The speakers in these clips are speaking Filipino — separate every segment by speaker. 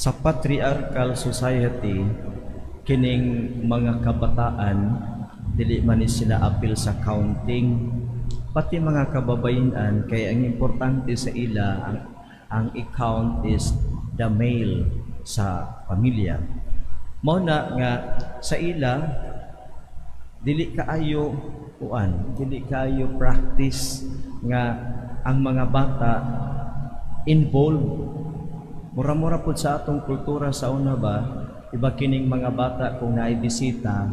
Speaker 1: Sa patriarchal society, kining mga kabataan dili man ni sila apil sa counting, pati mga kababayenan, kaya ang importante sa ila ang i-count is the male sa pamilya. Mao na nga sa ila dili kaayo practice nga ang mga bata involved. Mura-mura po sa atong kultura sa una ba, iba kining mga bata kung naibisita,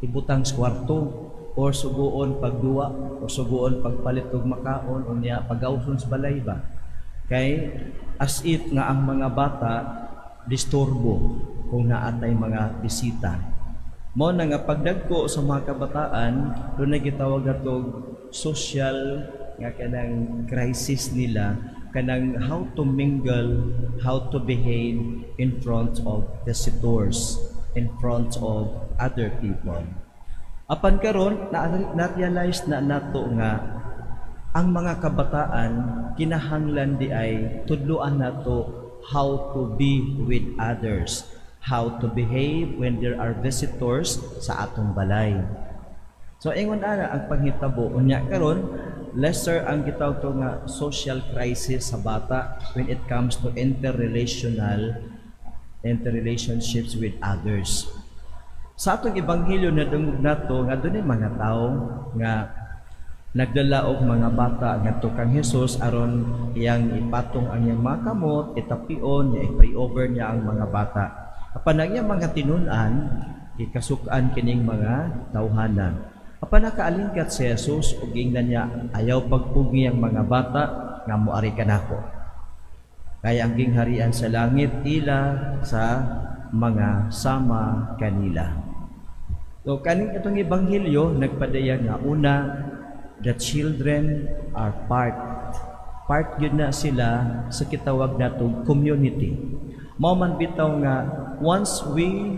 Speaker 1: ibutang sa kwarto, or suguon pagduwa, o suguon pagpalit og makaon, o niya pagawson sa balay ba. Kay as if nga ang mga bata disturbo kung naatay mga bisita. Mao na nga pagdagko sa mga kabataan, doon na gitawag atong social nga kanang crisis nila, kanang how to mingle, how to behave in front of visitors, in front of other people. Apan karon na-realize na nato nga ang mga kabataan kinahanglan di ay tudloan nato how to be with others, how to behave when there are visitors sa atong balay. So ingon ana ang panghitabo unya karon lesser ang gitawag to nga social crisis sa bata when it comes to interrelationships with others. Sa atong ebanghelyo na dungog nato nga dunay mga tawo nga nagdala og mga bata ngadto kang Hesus aron iyang ipatong ang iyang mga kamot, itapion, i-pray over niya ang mga bata. Apan ang iyang mga tinun-an ikasuk-an kining mga tawhanan. Apan nakaalingkat si Jesus ug ingnan niya ayaw pagpugi ang mga bata nga moari kanako. Kaya ang gingharian sa langit ila sa mga sama kanila. So kaning itong ebanghelyo nagpadaya nga una, the children are part yun na sila sa kitawag natong community. Mao man bitaw nga once we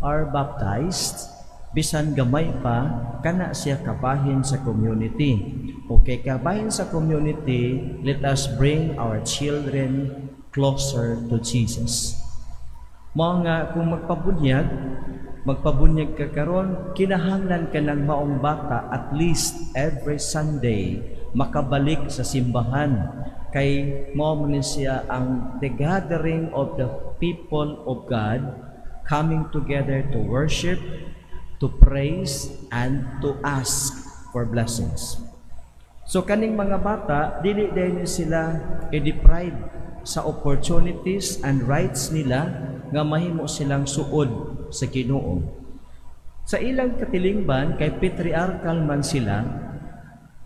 Speaker 1: are baptized, bisan gamay pa kana siya kabahin sa community. Okay, kabahin sa community, let us bring our children closer to Jesus. Mao nga kung magpabunyag ka karon, kinahanglan ka ng maong bata at least every Sunday makabalik sa simbahan. Kay mao man siya ang the gathering of the people of God coming together to worship, to praise, and to ask for blessings. So kaning mga bata, dili din sila i-deprive sa opportunities and rights nila nga mahimo silang suod sa Ginoo. Sa ilang katilingban, kay patriarchal man sila,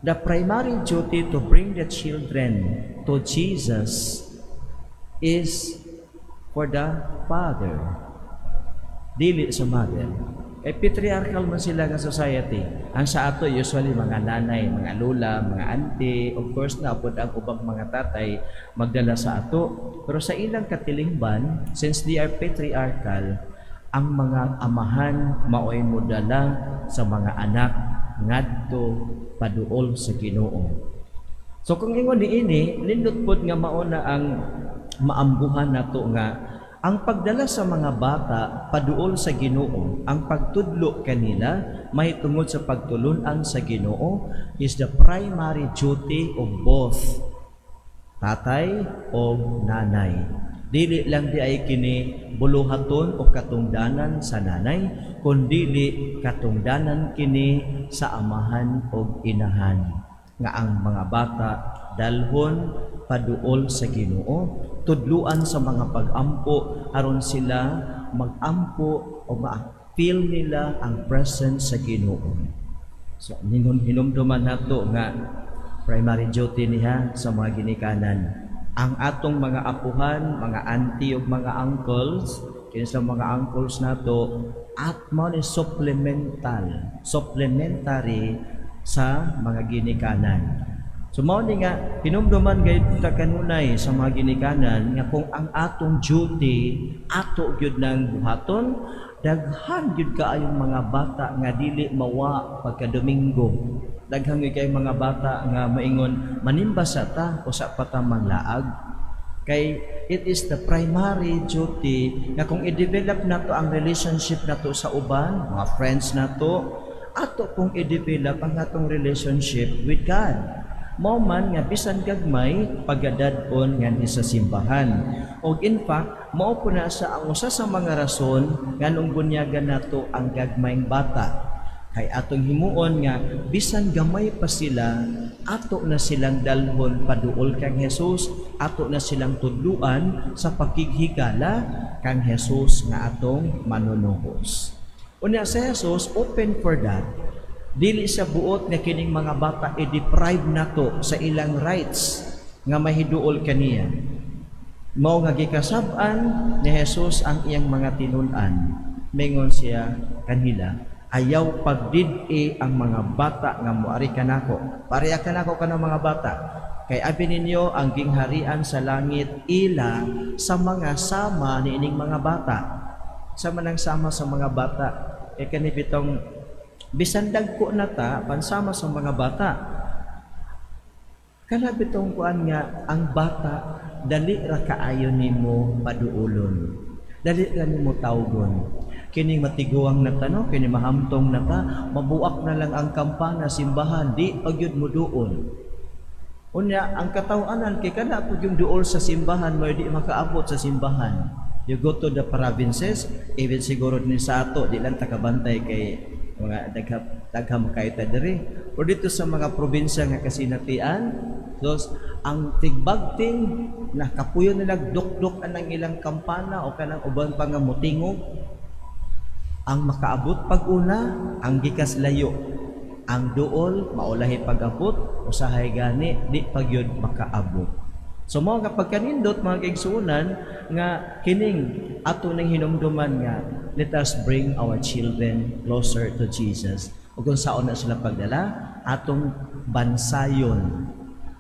Speaker 1: the primary duty to bring the children to Jesus is for the father, dili sa mother. Patriarchal man sila nga society. Ang sa ato usually mga nanay, mga lola, mga auntie, of course na pod ang ubang mga tatay magdala sa ato. Pero sa ilang katilingban, since they are patriarchal, ang mga amahan maoy modala sa mga anak ngadto paduol sa Ginoo. So kung ingon niini, nindot pod nga mao na ang maambuhan nato nga ang pagdala sa mga bata paduol sa Ginoo, ang pagtudlo kanila mahitungod sa pagtulunan sa Ginoo is the primary duty of both tatay o nanay. Dili lang di ay kini buluhaton o katungdanan sa nanay, kundi katungdanan kini sa amahan o inahan nga ang mga bata dalhon paduol sa Ginoo, tudluan sa mga pag-ampo aron sila mag-ampo o ma-feel nila ang presence sa Ginoo. So hinumduman nato nga primary duty niya sa mga ginikanan. Ang atong mga apuhan, mga auntie o mga uncles, kini sa mga uncles nato, at mo ni supplementary sa mga ginikanan. So mao ni nga hinumduman gayud ta kanunay sa mga ginikanan nga kung ang atong duty ato gyud nang buhaton, daghan gyud kaayong mga bata nga dili mawa pagka Domingo. Daghan gyud kay mga bata nga maingon manimba sa ta o sa patamang laag. Kay it is the primary duty nga kung i-develop nato ang relationship nato sa uban, mga friends nato, ato kung i-develop ang atong relationship with God. Mao man nga bisan gagmay pagadad-on nga sa simbahan. Og in fact, mao po na sa ang usa sa mga rason nga nung bunyagan nato ang gagmayng bata. Kay atong himuon nga bisan gamay pa sila, ato na silang dalhon paduol kang Hesus, ato na silang tudluan sa pakighigala kang Hesus nga atong manunuhos. Unya sa Hesus open for that. Dili sa buot nga kining mga bata i-deprive nato sa ilang rights nga mahiduol kaniya. Mao nga gikasab-an ni Hesus ang iyang mga tinun-an. Mingon siya kanila, ayaw pagdid-i ang mga bata nga moari kanako. Pareha kanako kanang mga bata. Kay abi ninyo ang gingharian sa langit ila sa mga sama niining mga bata. Sa manang sama sa mga bata. Kay kanibitong bisan dagko na ta pansama sa mga bata. Kanabitong kuan nga ang bata dali ra kaayo nimo paduulon. Dali ra nimo tawgon. Kining matiguang na tano, kining mahamtong na ta, mabuak na lang ang kampana, simbahan, di pagyud mo duol. Unya, ang katawanan, kay kana po yung duol sa simbahan, mo di makaabot sa simbahan. You go to the provinces, even siguro din sa ato, di lang takabantay kay mga dagham kaita diri. O dito sa mga probinsya nga kasinatian, so, ang tigbagting, nakapuyo nila duk-duk ang ilang kampana o kanang uban pa nga mutingog, ang makaabot pag-una, ang gikas layo. Ang duol, maulahi pag-abot, usahay gani, di pagyod makaabot. So mo nga pagkanindot, mga kaigsuunan, nga kining ato nang hinumduman nga, let us bring our children closer to Jesus. O kung saan na sila pagdala, atong bansayon.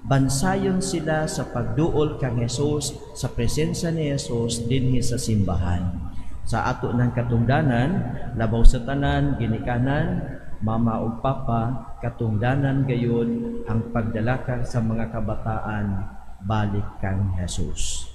Speaker 1: Bansayon sila sa pagduol kang Hesus, sa presensya ni Hesus, dinhi sa simbahan. Sa ato ng katungdanan, labaw sa tanan, ginikanan, mama o papa, katungdanan gayon ang pagdalakang sa mga kabataan, balik kang Hesus.